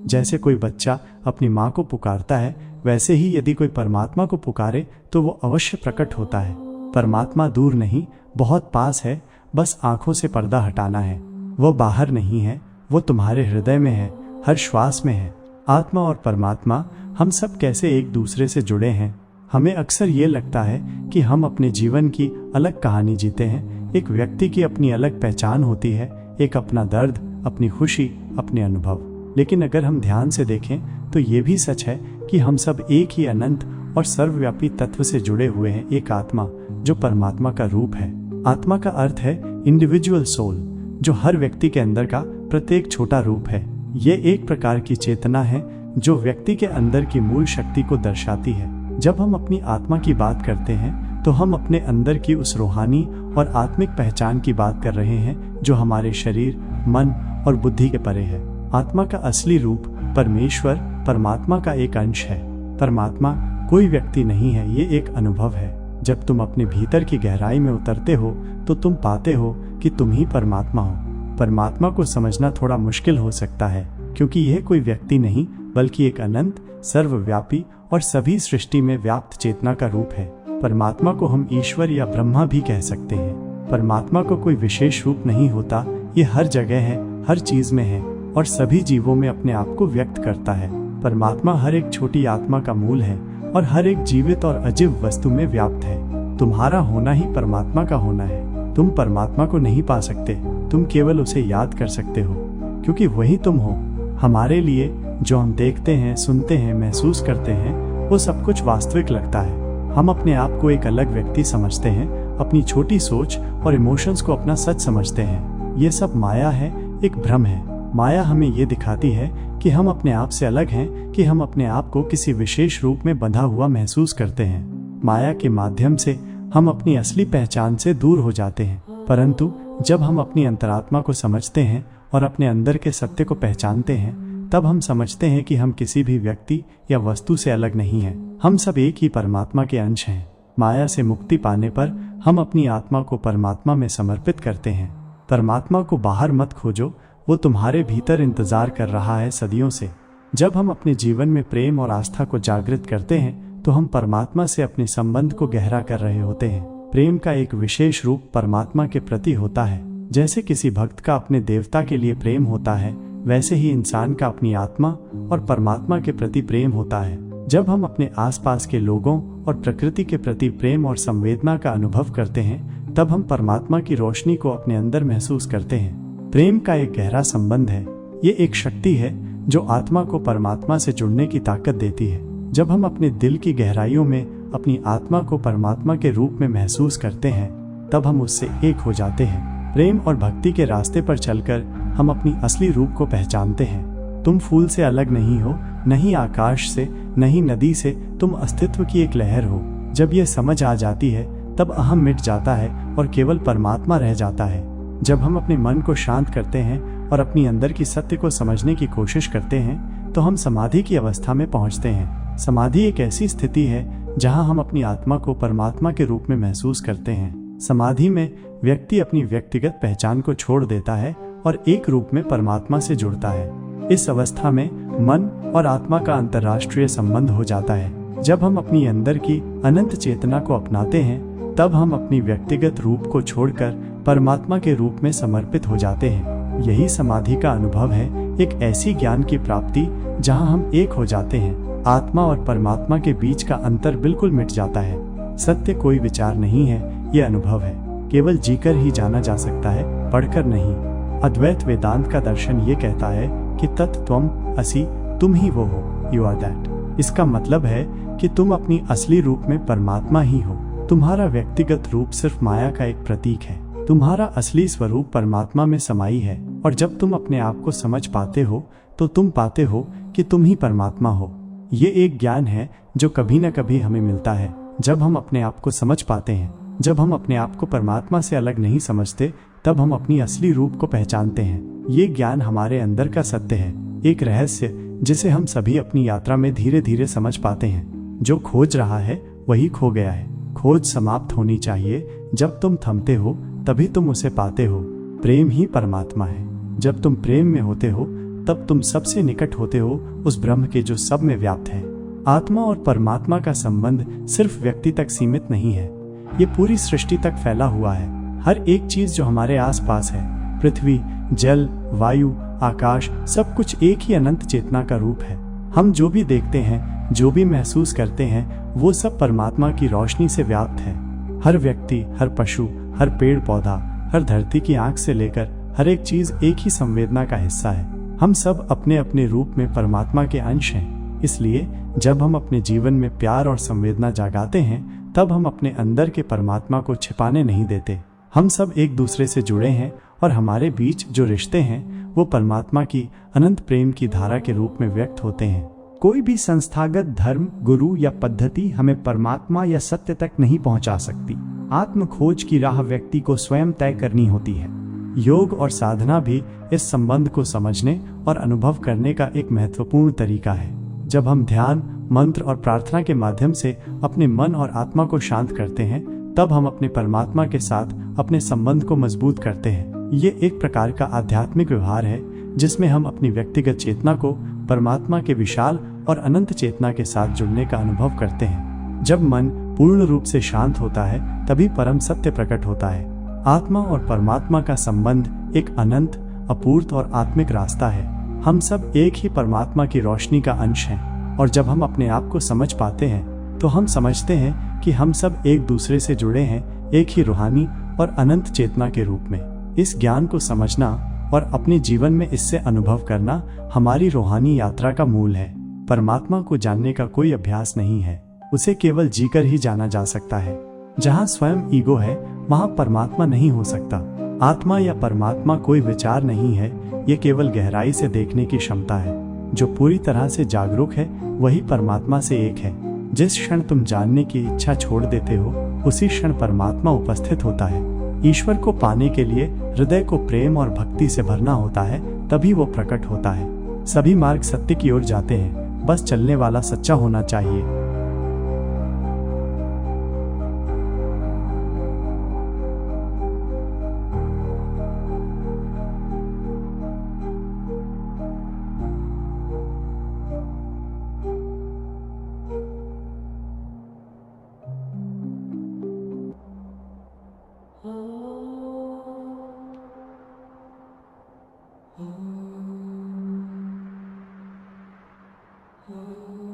जैसे कोई बच्चा अपनी माँ को पुकारता है, वैसे ही यदि कोई परमात्मा को पुकारे तो वो अवश्य प्रकट होता है। परमात्मा दूर नहीं, बहुत पास है, बस आंखों से पर्दा हटाना है। वो बाहर नहीं है, वो तुम्हारे हृदय में है, हर श्वास में है। आत्मा और परमात्मा, हम सब कैसे एक दूसरे से जुड़े हैं। हमें अक्सर ये लगता है कि हम अपने जीवन की अलग कहानी जीते हैं। एक व्यक्ति की अपनी अलग पहचान होती है, एक अपना दर्द, अपनी खुशी, अपने अनुभव। लेकिन अगर हम ध्यान से देखें तो ये भी सच है कि हम सब एक ही अनंत और सर्वव्यापी तत्व से जुड़े हुए हैं, एक आत्मा जो परमात्मा का रूप है। आत्मा का अर्थ है इंडिविजुअल सोल, जो हर व्यक्ति के अंदर का प्रत्येक छोटा रूप है। ये एक प्रकार की चेतना है जो व्यक्ति के अंदर की मूल शक्ति को दर्शाती है। जब हम अपनी आत्मा की बात करते हैं तो हम अपने अंदर की उस रूहानी और आत्मिक पहचान की बात कर रहे हैं जो हमारे शरीर, मन और बुद्धि के परे है। आत्मा का असली रूप परमेश्वर, परमात्मा का एक अंश है। परमात्मा कोई व्यक्ति नहीं है, ये एक अनुभव है। जब तुम अपने भीतर की गहराई में उतरते हो तो तुम पाते हो कि तुम ही परमात्मा हो। परमात्मा को समझना थोड़ा मुश्किल हो सकता है क्योंकि यह कोई व्यक्ति नहीं बल्कि एक अनंत, सर्वव्यापी और सभी सृष्टि में व्याप्त चेतना का रूप है। परमात्मा को हम ईश्वर या ब्रह्मा भी कह सकते हैं। परमात्मा को कोई विशेष रूप नहीं होता, ये हर जगह है, हर चीज में है और सभी जीवों में अपने आप को व्यक्त करता है। परमात्मा हर एक छोटी आत्मा का मूल है और हर एक जीवित और अजीब वस्तु में व्याप्त है। तुम्हारा होना ही परमात्मा का होना है। तुम परमात्मा को नहीं पा सकते, तुम केवल उसे याद कर सकते हो क्योंकि वही तुम हो। हमारे लिए जो हम देखते हैं, सुनते हैं, महसूस करते हैं, वो सब कुछ वास्तविक लगता है। हम अपने आप को एक अलग व्यक्ति समझते हैं, अपनी छोटी सोच और इमोशंस को अपना सच समझते हैं। ये सब माया है, एक भ्रम है। माया हमें ये दिखाती है कि हम अपने आप से अलग हैं, कि हम अपने आप को किसी विशेष रूप में बंधा हुआ महसूस करते हैं। माया के माध्यम से हम अपनी असली पहचान से दूर हो जाते हैं। परंतु जब हम अपनी अंतरात्मा को समझते हैं और अपने अंदर के सत्य को पहचानते हैं, तब हम समझते हैं कि हम किसी भी व्यक्ति या वस्तु से अलग नहीं हैं। हम सब एक ही परमात्मा के अंश हैं। माया से मुक्ति पाने पर हम अपनी आत्मा को परमात्मा में समर्पित करते हैं। परमात्मा को बाहर मत खोजो, वो तुम्हारे भीतर इंतजार कर रहा है सदियों से। जब हम अपने जीवन में प्रेम और आस्था को जागृत करते हैं तो हम परमात्मा से अपने संबंध को गहरा कर रहे होते हैं। प्रेम का एक विशेष रूप परमात्मा के प्रति होता है। जैसे किसी भक्त का अपने देवता के लिए प्रेम होता है, वैसे ही इंसान का अपनी आत्मा और परमात्मा के प्रति प्रेम होता है। जब हम अपने आसपास के लोगों और प्रकृति के प्रति प्रेम और संवेदना का अनुभव करते हैं, तब हम परमात्मा की रोशनी को अपने अंदर महसूस करते हैं। प्रेम का एक गहरा संबंध है। ये एक शक्ति है जो आत्मा को परमात्मा से जुड़ने की ताकत देती है। जब हम अपने दिल की गहराइयों में अपनी आत्मा को परमात्मा के रूप में महसूस करते हैं, तब हम उससे एक हो जाते हैं। प्रेम और भक्ति के रास्ते पर चलकर हम अपनी असली रूप को पहचानते हैं। तुम फूल से अलग नहीं हो, नहीं आकाश से, नहीं नदी से, तुम अस्तित्व की एक लहर हो। जब यह समझ आ जाती है तब अहम मिट जाता है और केवल परमात्मा रह जाता है। जब हम अपने मन को शांत करते हैं और अपनी अंदर की सत्य को समझने की कोशिश करते हैं तो हम समाधि की अवस्था में पहुंचते हैं। समाधि एक ऐसी स्थिति है जहां हम अपनी आत्मा को परमात्मा के रूप में महसूस करते हैं। समाधि में व्यक्ति अपनी व्यक्तिगत पहचान को छोड़ देता है और एक रूप में परमात्मा से जुड़ता है। इस अवस्था में मन और आत्मा का अंतर्राष्ट्रीय संबंध हो जाता है। जब हम अपनी अंदर की अनंत चेतना को अपनाते हैं, तब हम अपनी व्यक्तिगत रूप को छोड़कर परमात्मा के रूप में समर्पित हो जाते हैं। यही समाधि का अनुभव है, एक ऐसी ज्ञान की प्राप्ति जहां हम एक हो जाते हैं। आत्मा और परमात्मा के बीच का अंतर बिल्कुल मिट जाता है। सत्य कोई विचार नहीं है, ये अनुभव है। केवल जीकर ही जाना जा सकता है, पढ़कर नहीं। अद्वैत वेदांत का दर्शन ये कहता है कि तत्त्वम असि, तुम ही वो हो, यू आर दैट। इसका मतलब है कि तुम अपनी असली रूप में परमात्मा ही हो। तुम्हारा व्यक्तिगत रूप सिर्फ माया का एक प्रतीक है। तुम्हारा असली स्वरूप परमात्मा में समाई है और जब तुम अपने आप को समझ पाते हो तो तुम पाते हो कि तुम ही परमात्मा हो। ये एक ज्ञान है जो कभी न कभी हमें मिलता है जब हम अपने आप को समझ पाते हैं। जब हम अपने आप को परमात्मा से अलग नहीं समझते, तब हम अपनी असली रूप को पहचानते हैं। ये ज्ञान हमारे अंदर का सत्य है, एक रहस्य जिसे हम सभी अपनी यात्रा में धीरे धीरे समझ पाते हैं। जो खोज रहा है वही खो गया है। खोज समाप्त होनी चाहिए। जब तुम थमते हो तभी तुम उसे पाते हो। प्रेम ही परमात्मा है। जब तुम प्रेम में होते हो तब तुम सबसे निकट होते हो उस ब्रह्म के जो सब में व्याप्त है। आत्मा और परमात्मा का संबंध सिर्फ व्यक्ति तक सीमित नहीं है, ये पूरी सृष्टि तक फैला हुआ है। हर एक चीज जो हमारे आसपास है, पृथ्वी, जल, वायु, आकाश, सब कुछ एक ही अनंत चेतना का रूप है। हम जो भी देखते हैं, जो भी महसूस करते हैं, वो सब परमात्मा की रोशनी से व्याप्त है। हर व्यक्ति, हर पशु, हर पेड़ पौधा, हर धरती की आंख से लेकर हर एक चीज एक ही संवेदना का हिस्सा है। हम सब अपने अपने रूप में परमात्मा के अंश हैं। इसलिए जब हम अपने जीवन में प्यार और संवेदना जगाते हैं, तब हम अपने अंदर के परमात्मा को छिपाने नहीं देते। हम सब एक दूसरे से जुड़े हैं और हमारे बीच जो रिश्ते हैं वो परमात्मा की अनंत प्रेम की धारा के रूप में व्यक्त होते हैं। कोई भी संस्थागत धर्म, गुरु या पद्धति हमें परमात्मा या सत्य तक नहीं पहुंचा सकती। आत्म खोज की राह व्यक्ति को स्वयं तय करनी होती है। योग और साधना भी इस संबंध को समझने और अनुभव करने का एक महत्वपूर्ण तरीका है। जब हम ध्यान, मंत्र और प्रार्थना के माध्यम से अपने मन और आत्मा को शांत करते हैं, तब हम अपने परमात्मा के साथ अपने संबंध को मजबूत करते हैं। ये एक प्रकार का आध्यात्मिक व्यवहार है जिसमें हम अपनी व्यक्तिगत चेतना को परमात्मा के विशाल और अनंत चेतना के साथ जुड़ने का अनुभव करते हैं। जब मन पूर्ण रूप से शांत होता है तभी परम सत्य प्रकट होता है। आत्मा और परमात्मा का संबंध एक अनंत, अपूर्त और आत्मिक रास्ता है। हम सब एक ही परमात्मा की रोशनी का अंश हैं और जब हम अपने आप को समझ पाते हैं तो हम समझते हैं कि हम सब एक दूसरे से जुड़े हैं, एक ही रूहानी और अनंत चेतना के रूप में। इस ज्ञान को समझना और अपने जीवन में इससे अनुभव करना हमारी रूहानी यात्रा का मूल है। परमात्मा को जानने का कोई अभ्यास नहीं है, उसे केवल जीकर ही जाना जा सकता है। जहाँ स्वयं ईगो है वहाँ परमात्मा नहीं हो सकता। आत्मा या परमात्मा कोई विचार नहीं है, ये केवल गहराई से देखने की क्षमता है। जो पूरी तरह से जागरूक है वही परमात्मा से एक है। जिस क्षण तुम जानने की इच्छा छोड़ देते हो उसी क्षण परमात्मा उपस्थित होता है। ईश्वर को पाने के लिए हृदय को प्रेम और भक्ति से भरना होता है, तभी वो प्रकट होता है। सभी मार्ग सत्य की ओर जाते हैं, बस चलने वाला सच्चा होना चाहिए। Oh